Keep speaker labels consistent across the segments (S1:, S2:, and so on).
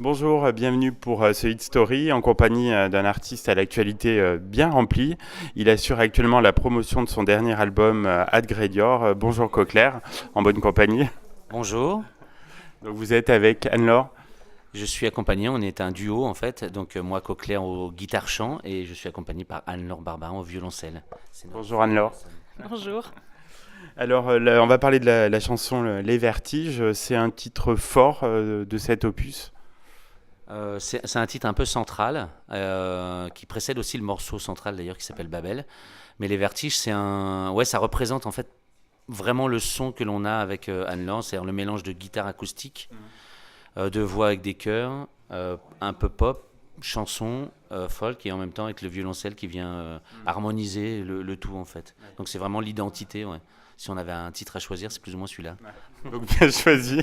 S1: Bonjour, bienvenue pour ce Hit Story en compagnie d'un artiste à l'actualité bien remplie. Il assure actuellement la promotion de son dernier album Ad Gredior. Bonjour Coquelaire, en bonne compagnie.
S2: Bonjour,
S1: Donc vous êtes avec Anne-Laure.
S2: je suis accompagné, on est un duo en fait, donc moi Coquelaire au guitare-chant et je suis accompagné par Anne-Laure Barbarin au violoncelle. C'est notre
S1: Bonjour
S2: future
S1: Anne-Laure.
S2: personne.
S3: Bonjour.
S1: Alors là, on va parler de la chanson Les Vertiges. C'est un titre fort de cet opus.
S2: C'est un titre un peu central qui précède aussi le morceau central d'ailleurs qui s'appelle Babel. Mais les vertiges, ouais, ça représente en fait vraiment le son que l'on a avec Anne-Laure, c'est-à-dire le mélange de guitare acoustique, de voix avec des chœurs, un peu pop, chanson, folk et en même temps avec le violoncelle qui vient harmoniser le tout en fait. Donc c'est vraiment l'identité, ouais. Si on avait un titre à choisir, c'est plus ou moins celui-là.
S1: Donc bien choisi.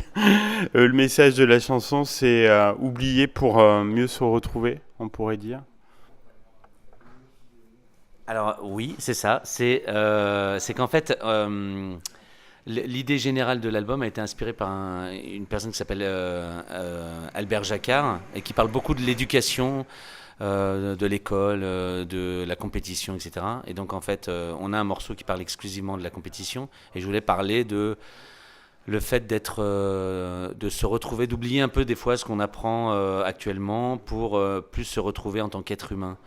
S1: Le message de la chanson, c'est oublier pour mieux se retrouver, on pourrait dire.
S2: Alors oui, c'est ça. C'est qu'en fait, l'idée générale de l'album a été inspirée par une personne qui s'appelle Albert Jacquard et qui parle beaucoup de l'éducation, de l'école, de la compétition, etc. Et donc en fait, on a un morceau qui parle exclusivement de la compétition et je voulais parler de le fait de se retrouver, d'oublier un peu des fois ce qu'on apprend actuellement pour plus se retrouver en tant qu'être humain.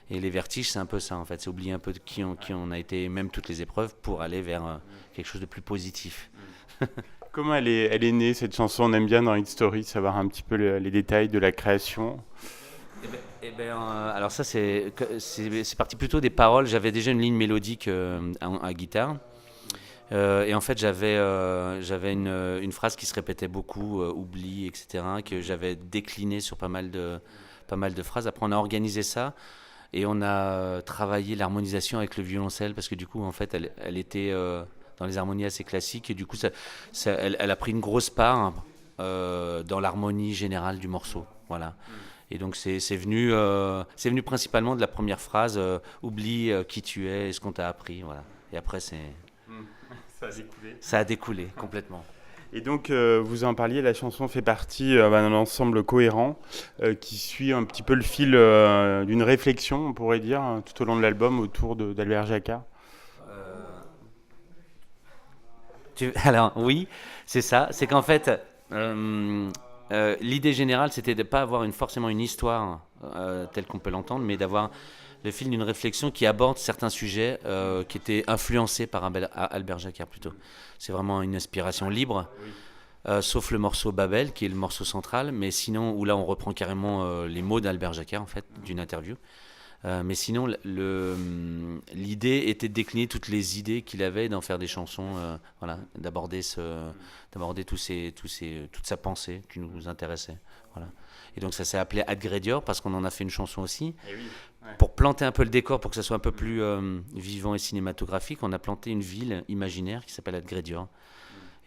S2: Et les vertiges, c'est un peu ça en fait, c'est oublier un peu de qui on a été, même toutes les épreuves, pour aller vers quelque chose de plus positif.
S1: Comment elle est née cette chanson? On aime bien dans Hit Story savoir un petit peu les détails de la création.
S2: Alors ça, c'est parti plutôt des paroles. J'avais déjà une ligne mélodique à guitare. Et en fait, j'avais une phrase qui se répétait beaucoup, oubli, etc., que j'avais décliné sur pas mal de phrases. Après, on a organisé ça et on a travaillé l'harmonisation avec le violoncelle parce que du coup, en fait, elle était dans les harmonies assez classiques et du coup, elle a pris une grosse part dans l'harmonie générale du morceau. Voilà. Et donc c'est venu principalement de la première phrase, oublie qui tu es et ce qu'on t'a appris. Voilà. Et après,
S1: Ça a découlé.
S2: ça a découlé complètement.
S1: Et donc, vous en parliez, la chanson fait partie d'un ensemble cohérent qui suit un petit peu le fil d'une réflexion, on pourrait dire, tout au long de l'album autour d'Albert Jacquard.
S2: Alors oui, c'est ça. C'est qu'en fait, l'idée générale, c'était de ne pas avoir forcément une histoire telle qu'on peut l'entendre, mais d'avoir le fil d'une réflexion qui aborde certains sujets qui étaient influencés par Albert Jacquard plutôt. C'est vraiment une inspiration libre, sauf le morceau Babel, qui est le morceau central, mais sinon, où là on reprend carrément les mots d'Albert Jacquard, en fait, d'une interview. Mais sinon, l'idée était de décliner toutes les idées qu'il avait, d'en faire des chansons, voilà, d'aborder toute sa pensée qui nous intéressait. Voilà. Et donc ça s'est appelé Ad Gredior parce qu'on en a fait une chanson aussi.
S1: Eh oui, ouais.
S2: Pour planter un peu le décor, pour que ça soit un peu plus vivant et cinématographique, on a planté une ville imaginaire qui s'appelle Ad Gredior.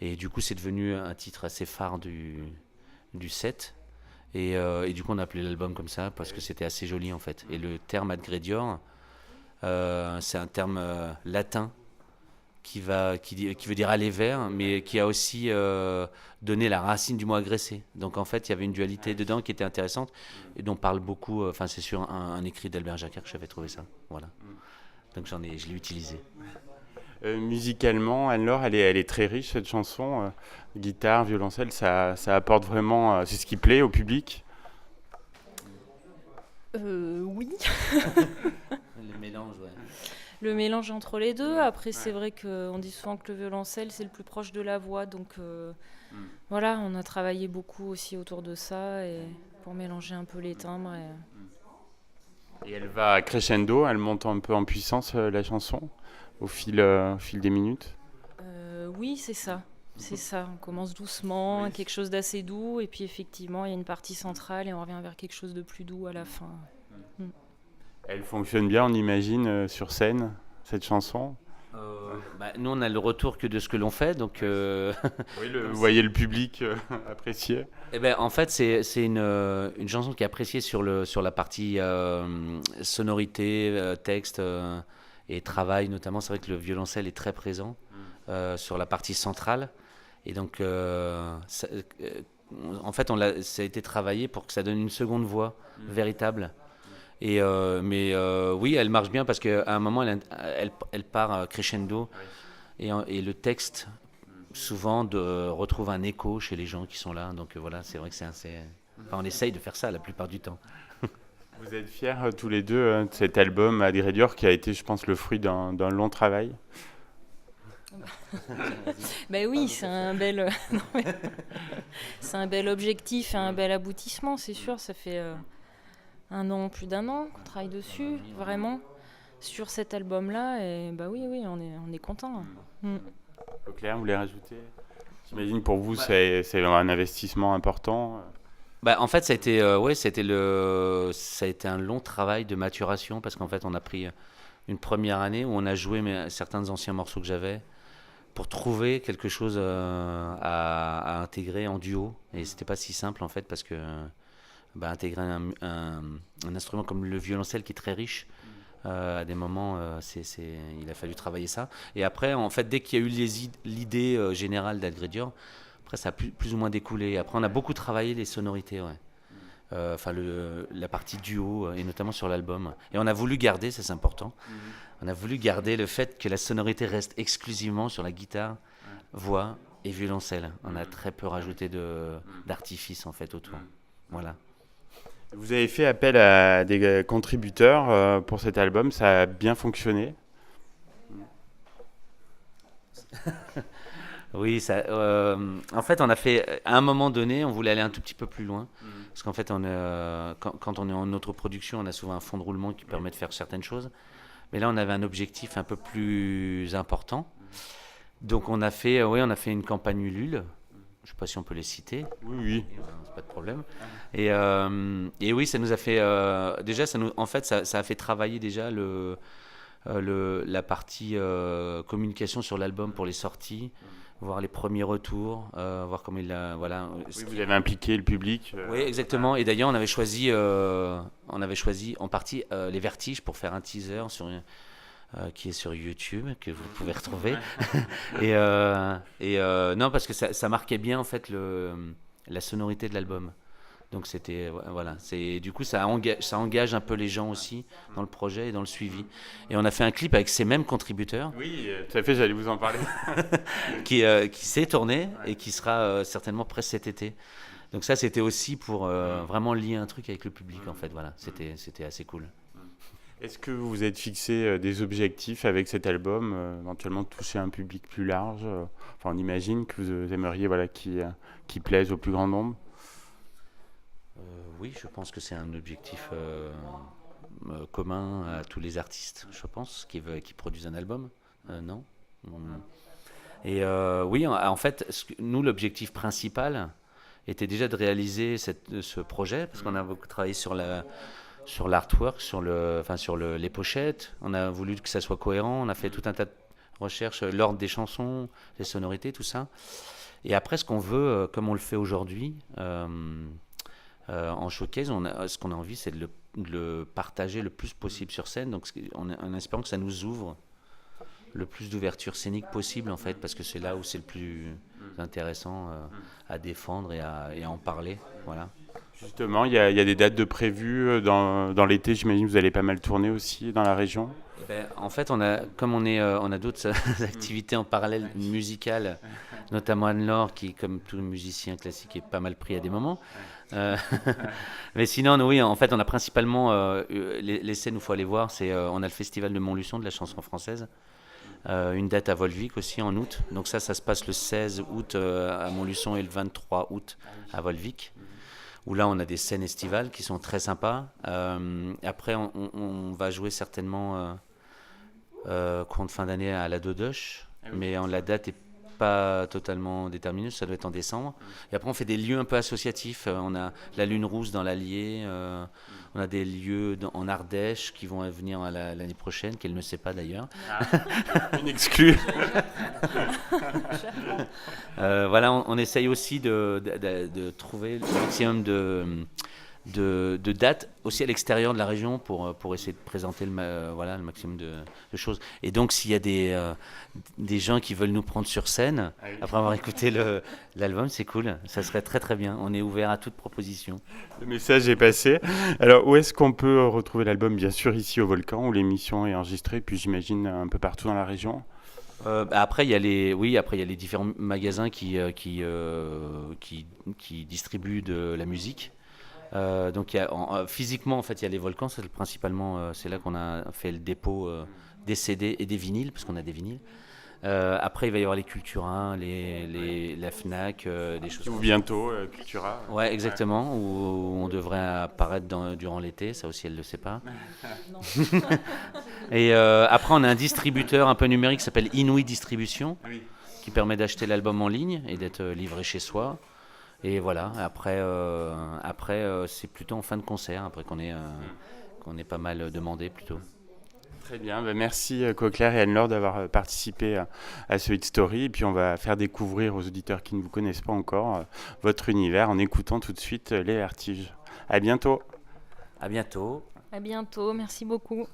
S2: Et du coup, c'est devenu un titre assez phare du set. Et du coup, on a appelé l'album comme ça parce que c'était assez joli en fait. Et le terme ad gredior, c'est un terme latin qui veut dire aller vers, mais qui a aussi donné la racine du mot agresser. Donc en fait, il y avait une dualité dedans qui était intéressante et dont parle beaucoup. Enfin, c'est sur un écrit d'Albert Jacquard que j'avais trouvé ça. Voilà. Donc je l'ai utilisé.
S1: Musicalement, Anne-Laure, elle est très riche cette chanson. Guitare, violoncelle, ça apporte vraiment. C'est ce qui plaît au public.
S3: Oui,
S2: Le mélange, ouais.
S3: le mélange entre les deux. Après, c'est vrai qu'on dit souvent que le violoncelle, c'est le plus proche de la voix. Donc voilà, on a travaillé beaucoup aussi autour de ça et pour mélanger un peu les timbres.
S1: Et elle va crescendo, elle monte un peu en puissance, la chanson, au fil des minutes.
S3: Oui, c'est ça. C'est ça. On commence doucement, quelque chose d'assez doux. Et puis effectivement, il y a une partie centrale et on revient vers quelque chose de plus doux à la fin. Mm.
S1: Elle fonctionne bien, on imagine, sur scène, cette chanson.
S2: Nous, on a le retour que de ce que l'on fait, donc
S1: Oui, vous voyez le public apprécier.
S2: eh ben, en fait, c'est une chanson qui est appréciée sur la partie sonorité, texte et travail notamment. C'est vrai que le violoncelle est très présent sur la partie centrale. Et donc, en fait, ça a été travaillé pour que ça donne une seconde voix véritable. Mais oui, elle marche bien parce qu'à un moment, elle part crescendo et le texte, souvent, retrouve un écho chez les gens qui sont là. Donc voilà, c'est vrai que c'est assez... Enfin, on essaye de faire ça la plupart du temps.
S1: Vous êtes fiers tous les deux de cet album Ad Gredior qui a été, je pense, le fruit d'un long travail.
S3: Ben oui, c'est un bel, non, mais c'est un bel objectif et un bel aboutissement, c'est sûr. Ça fait plus d'un an qu'on travaille dessus, vraiment, sur cet album-là. Et bah oui, on est content.
S1: Claire, vous voulez rajouter? J'imagine pour vous, c'est un investissement important.
S2: En fait, ça a été un long travail de maturation parce qu'en fait, on a pris une première année où on a joué certains anciens morceaux que j'avais pour trouver quelque chose à intégrer en duo. Et c'était pas si simple en fait parce que intégrer un instrument comme le violoncelle qui est très riche, à des moments, il a fallu travailler ça. Et après, en fait, dès qu'il y a eu l'idée générale d'Ad Gredior, après, ça a plus ou moins découlé. Après, on a beaucoup travaillé les sonorités, la partie duo, et notamment sur l'album. Et on a voulu garder, ça c'est important, on a voulu garder le fait que la sonorité reste exclusivement sur la guitare, voix et violoncelle. On a très peu rajouté d'artifice, en fait, autour. Voilà.
S1: Vous avez fait appel à des contributeurs pour cet album, ça a bien fonctionné?
S2: Oui, en fait, on a fait, à un moment donné, on voulait aller un tout petit peu plus loin. Parce qu'en fait, quand on est en autoproduction, on a souvent un fond de roulement qui permet de faire certaines choses. Mais là, on avait un objectif un peu plus important. Donc, on a fait une campagne Ulule. Je ne sais pas si on peut les citer.
S1: Oui.
S2: C'est pas de problème. Et oui, ça nous a fait... déjà, en fait, ça a fait travailler déjà la partie communication sur l'album pour les sorties, voir les premiers retours, voir comment il a... Voilà.
S1: Oui, vous avez impliqué le public.
S2: Oui, exactement. Et d'ailleurs, on avait choisi en partie les Vertiges pour faire un teaser qui est sur YouTube, que vous pouvez retrouver. Non, parce que ça marquait bien en fait la sonorité de l'album. Donc c'était voilà, du coup ça engage un peu les gens aussi dans le projet et dans le suivi. Et on a fait un clip avec ces mêmes contributeurs.
S1: Oui, tout à fait, j'allais vous en parler.
S2: qui s'est tourné et qui sera certainement prêt cet été. Donc ça c'était aussi pour vraiment lier un truc avec le public en fait. Voilà, c'était assez cool.
S1: Est-ce que vous vous êtes fixé des objectifs avec cet album, éventuellement toucher un public plus large? Enfin, on imagine que vous aimeriez qui plaise au plus grand nombre.
S2: Oui, je pense que c'est un objectif commun à tous les artistes, je pense, qui produisent un album. Non. Et oui, en fait, nous, l'objectif principal était déjà de réaliser ce projet, parce qu'on a beaucoup travaillé sur l'artwork, sur les pochettes. On a voulu que ça soit cohérent. On a fait tout un tas de recherches, l'ordre des chansons, les sonorités, tout ça. Et après, ce qu'on veut, comme on le fait aujourd'hui, en showcase, ce qu'on a envie, c'est de le partager le plus possible sur scène. Donc, en espérant que ça nous ouvre le plus d'ouverture scénique possible, en fait, parce que c'est là où c'est le plus intéressant à défendre et à en parler. Voilà.
S1: Justement, il y a des dates de prévues dans l'été. J'imagine que vous allez pas mal tourner aussi dans la région.
S2: En fait, on a d'autres activités en parallèle musicales, notamment Anne-Laure, qui, comme tout musicien classique, est pas mal pris à des moments. Mais sinon, oui, en fait, on a principalement les scènes où il faut aller voir. On a le festival de Montluçon de la chanson française, une date à Volvic aussi en août. Donc ça se passe le 16 août à Montluçon et le 23 août à Volvic, où là on a des scènes estivales qui sont très sympas. Après on va jouer certainement courant de fin d'année à la Dodoche, mais la date est pas totalement déterminée, ça doit être en décembre. Et après on fait des lieux un peu associatifs. On a la Lune Rousse dans l'Allier, on a des lieux en Ardèche qui vont venir l'année prochaine, qu'elle ne sait pas d'ailleurs.
S1: Une exclue.
S2: Voilà, on essaye aussi de trouver le maximum de dates aussi à l'extérieur de la région pour essayer de présenter voilà, le maximum de choses. Et donc, s'il y a des gens qui veulent nous prendre sur scène, après avoir écouté l'album, c'est cool. Ça serait très très bien. On est ouvert à toute proposition.
S1: Le message est passé. Alors, où est-ce qu'on peut retrouver l'album? Bien sûr, ici au Volcan, où l'émission est enregistrée, puis j'imagine un peu partout dans la région.
S2: Après, il y a les différents magasins qui distribuent de la musique. Donc, physiquement, en fait, il y a les Volcans. C'est principalement, c'est là qu'on a fait le dépôt des CD et des vinyles, parce qu'on a des vinyles. Après, il va y avoir les Cultura, la Fnac, des choses.
S1: Ou bientôt, Cultura.
S2: Ouais, exactement. Où on devrait apparaître durant l'été. Ça aussi, elle ne le sait pas. Et après, on a un distributeur un peu numérique qui s'appelle Inouï Distribution, qui permet d'acheter l'album en ligne et d'être livré chez soi. Et voilà, après c'est plutôt en fin de concert, après qu'on est pas mal demandé plutôt.
S1: Très bien, merci Coquelaire et Anne-Laure d'avoir participé à ce Hit Story. Et puis on va faire découvrir aux auditeurs qui ne vous connaissent pas encore votre univers en écoutant tout de suite Les Vertiges. À bientôt.
S2: À bientôt.
S3: À bientôt, merci beaucoup.